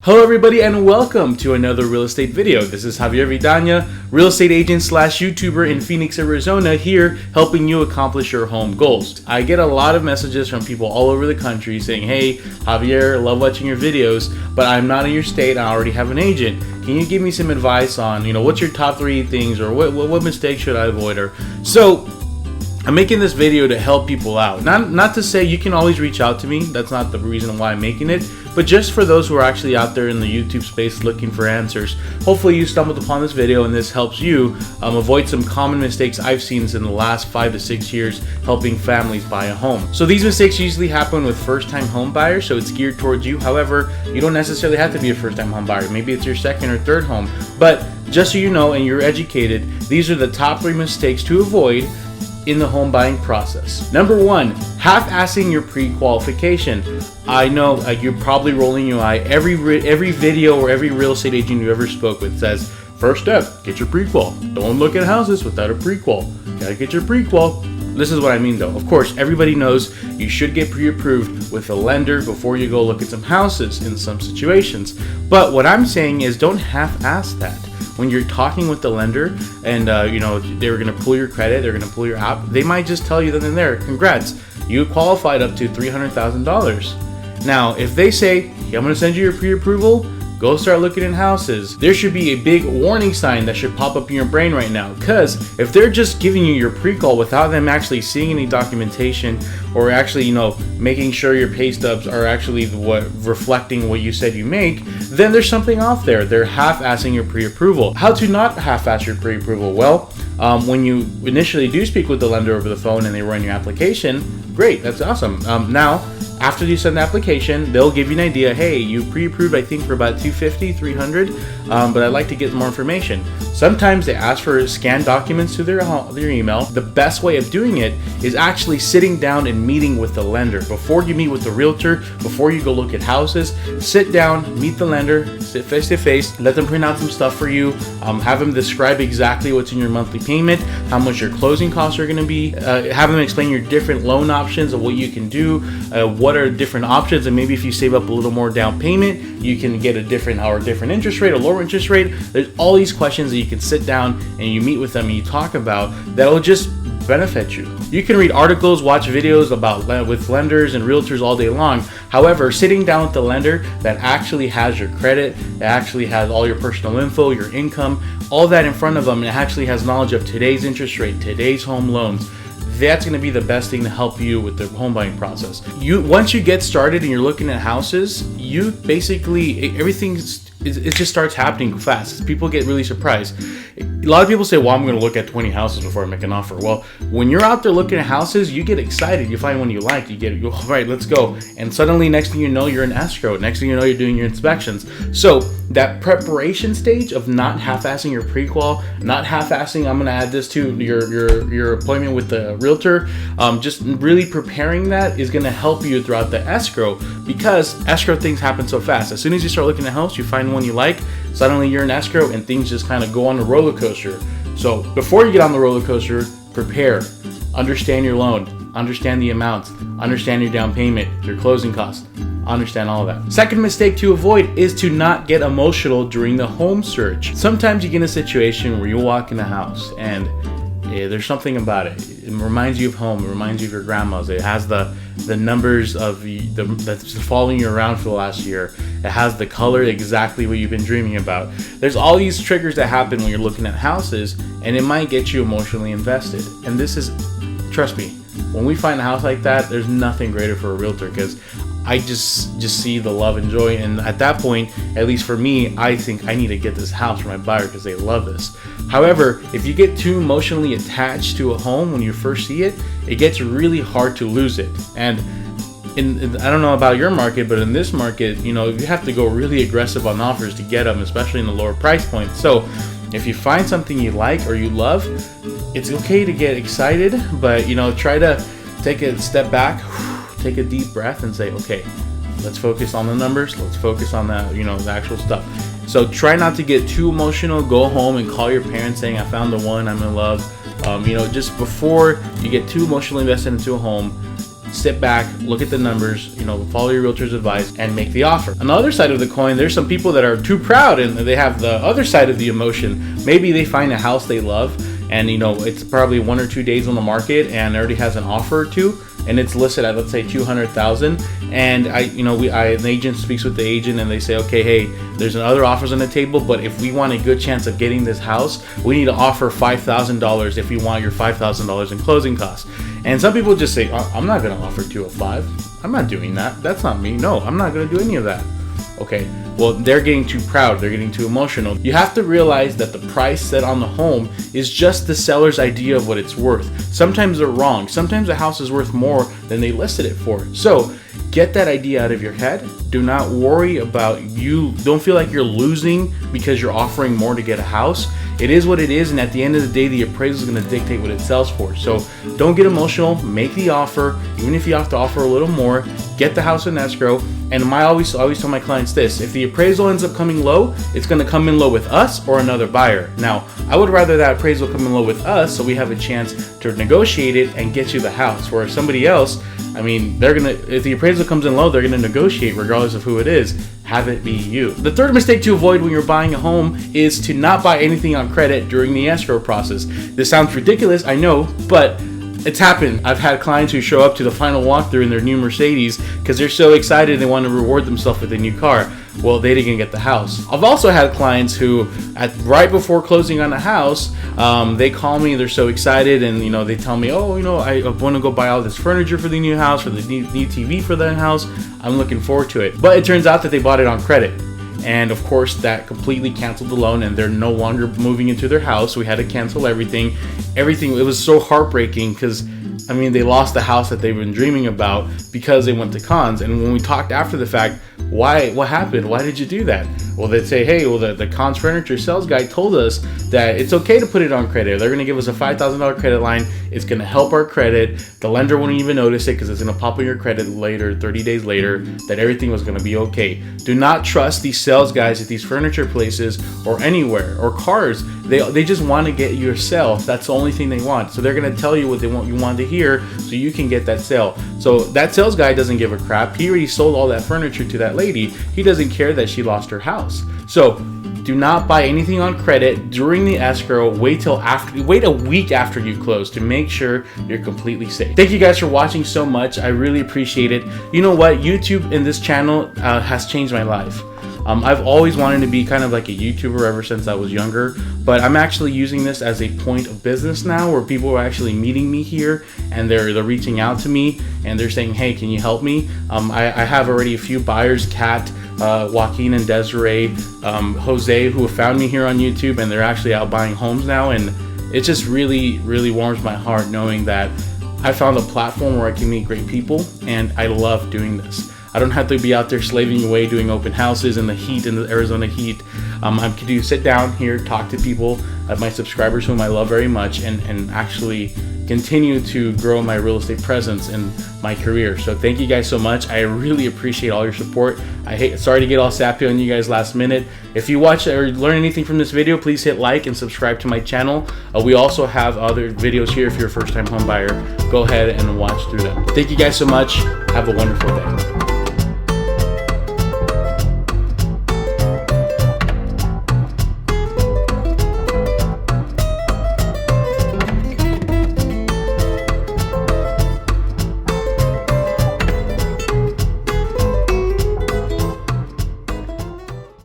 Hello everybody and welcome to another real estate video. This is Javier Vidana, real estate agent slash YouTuber in Phoenix, Arizona, here helping you accomplish your home goals. I get a lot of messages from people all over the country saying, hey Javier, love watching your videos, but I'm not in your state, I already have an agent. Can you give me some advice on, what's your top 3 things, or what mistakes should I avoid? So I'm making this video to help people out. Not to say you can always reach out to me. That's not the reason why I'm making it. But just for those who are actually out there in the YouTube space looking for answers. Hopefully you stumbled upon this video and this helps you avoid some common mistakes I've seen in the last 5 to 6 years helping families buy a home. So these mistakes usually happen with first-time home buyers, so it's geared towards you. However, you don't necessarily have to be a first-time home buyer. Maybe it's your second or third home. But just so you know and you're educated, these are the top 3 mistakes to avoid in the home buying process. Number 1, half-assing your pre-qualification. I know you're probably rolling your eye. Every video or every real estate agent you ever spoke with says, first step, get your pre-qual. Don't look at houses without a pre-qual. Gotta get your pre-qual. This is what I mean though. Of course, everybody knows you should get pre-approved with a lender before you go look at some houses in some situations. But what I'm saying is don't half-ass that. When you're talking with the lender and they're gonna pull your credit, they're gonna pull your app, they might just tell you then and there, congrats, you qualified up to $300,000. Now, if they say, hey, I'm gonna send you your pre-approval, go start looking in houses, there should be a big warning sign that should pop up in your brain right now. Because if they're just giving you your pre-qual without them actually seeing any documentation or actually, making sure your pay stubs are actually reflecting what you said you make, then there's something off there. They're half-assing your pre-approval. How to not half-ass your pre-approval? Well, when you initially do speak with the lender over the phone and they run your application, great, that's awesome. Now, after you send the application, they'll give you an idea. Hey, you pre-approved, I think, for about $250, $300, but I'd like to get more information. Sometimes they ask for scanned documents to their email. The best way of doing it is actually sitting down and meeting with the lender. Before you meet with the realtor, before you go look at houses, sit down, meet the lender, sit face to face, let them print out some stuff for you, have them describe exactly what's in your monthly payment, how much your closing costs are going to be, have them explain your different loan options of what you can do, what are different options, and maybe if you save up a little more down payment, you can get a different interest rate, a lower interest rate. There's all these questions that you can sit down and you meet with them and you talk about that'll just benefit you. You can read articles, watch videos with lenders and realtors all day long. However, sitting down with the lender that actually has your credit, that actually has all your personal info, your income, all that in front of them, and actually has knowledge of today's interest rate, today's home loans, that's going to be the best thing to help you with the home buying process. Once you get started and you're looking at houses, you basically, it just starts happening fast. People get really surprised. A lot of people say, well, I'm going to look at 20 houses before I make an offer. Well, when you're out there looking at houses, you get excited. You find one you like. You go, all right, let's go. And suddenly, next thing you know, you're in escrow. Next thing you know, you're doing your inspections. So that preparation stage of not half-assing your pre-qual, not half-assing, I'm going to add this to your appointment with the realtor, just really preparing that is going to help you throughout the escrow, because escrow things happen so fast. As soon as you start looking at a house, you find one you like, suddenly you're in escrow and things just kind of go on a roller coaster. So before you get on the roller coaster, prepare, understand your loan, understand the amounts, understand your down payment, your closing costs, understand all of that. Second mistake to avoid is to not get emotional during the home search. Sometimes you get in a situation where you walk in a house and there's something about it. It reminds you of home. It reminds you of your grandma's. It has the numbers of that's following you around for the last year. It has the color exactly what you've been dreaming about. There's all these triggers that happen when you're looking at houses, and it might get you emotionally invested. And this is, trust me, when we find a house like that, there's nothing greater for a realtor, because I just see the love and joy, and at that point, at least for me, I think I need to get this house for my buyer because they love this. However, if you get too emotionally attached to a home when you first see it, it gets really hard to lose it. And I don't know about your market, but in this market, you have to go really aggressive on offers to get them, especially in the lower price point. So if you find something you like or you love, it's okay to get excited, but try to take a step back, take a deep breath and say, okay, let's focus on the numbers. Let's focus on the, the actual stuff. So try not to get too emotional. Go home and call your parents saying, I found the one, I'm in love. Just before you get too emotionally invested into a home, sit back, look at the numbers, you know, follow your realtor's advice, and make the offer. On the other side of the coin, there's some people that are too proud and they have the other side of the emotion. Maybe they find a house they love, and you know, it's probably 1 or 2 days on the market and already has an offer or two, and it's listed at, let's say, 200,000. And an agent speaks with the agent and they say, okay, hey, there's other offers on the table, but if we want a good chance of getting this house, we need to offer $5,000 if you want your $5,000 in closing costs. And some people just say, I'm not going to offer 205. I'm not doing that. That's not me. No, I'm not going to do any of that. Okay, well, they're getting too proud, they're getting too emotional. You have to realize that the price set on the home is just the seller's idea of what it's worth. Sometimes they're wrong. Sometimes a house is worth more than they listed it for. So get that idea out of your head. Do not worry about don't feel like you're losing because you're offering more to get a house. It is what it is, and at the end of the day, the appraisal is going to dictate what it sells for. So don't get emotional, make the offer, even if you have to offer a little more, get the house in escrow. And I always tell my clients this: if the appraisal ends up coming low, it's going to come in low with us or another buyer. Now, I would rather that appraisal come in low with us so we have a chance to negotiate it and get you the house. Where somebody else, I mean, if the appraisal comes in low, they're going to negotiate regardless of who it is. Have it be you. The third mistake to avoid when you're buying a home is to not buy anything on credit during the escrow process. This sounds ridiculous, I know, but it's happened. I've had clients who show up to the final walkthrough in their new Mercedes because they're so excited they want to reward themselves with a new car. Well, they didn't get the house. I've also had clients who, right before closing on a house, they call me, they're so excited, and you know, they tell me, oh, you know, I want to go buy all this furniture for the new house, for the new TV for the house. I'm looking forward to it. But it turns out that they bought it on credit. And of course, that completely canceled the loan, and they're no longer moving into their house. We had to cancel everything. It was so heartbreaking because, I mean, they lost the house that they've been dreaming about because they went to cons. And when we talked after the fact, what happened? Why did you do that? Well, they'd say, hey, well, the Cons Furniture sales guy told us that it's okay to put it on credit. They're going to give us a $5,000 credit line. It's going to help our credit. The lender won't even notice it because it's going to pop on your credit later, 30 days later, that everything was going to be okay. Do not trust these sales guys at these furniture places or anywhere, or cars. They just want to get your sale. That's the only thing they want. So they're going to tell you what you want to hear so you can get that sale. So that sales guy doesn't give a crap. He already sold all that furniture to that lady. He doesn't care that she lost her house. So do not buy anything on credit during the escrow. Wait a week after you close to make sure you're completely safe. Thank you guys for watching so much. I really appreciate it. You know what? YouTube and this channel has changed my life. I've always wanted to be kind of like a YouTuber ever since I was younger, but I'm actually using this as a point of business now, where people are actually meeting me here and they're reaching out to me and they're saying, hey, can you help me? I have already a few buyers, Kat, Joaquin and Desiree, Jose, who have found me here on YouTube, and they're actually out buying homes now. And it just really, really warms my heart knowing that I found a platform where I can meet great people, and I love doing this. I don't have to be out there slaving away doing open houses in the heat, in the Arizona heat. I can sit down here, talk to people, my subscribers whom I love very much, and actually continue to grow my real estate presence in my career. So thank you guys so much. I really appreciate all your support. Sorry to get all sappy on you guys last minute. If you watch or learn anything from this video, please hit like and subscribe to my channel. We also have other videos here if you're a first-time home buyer. Go ahead and watch through them. Thank you guys so much. Have a wonderful day.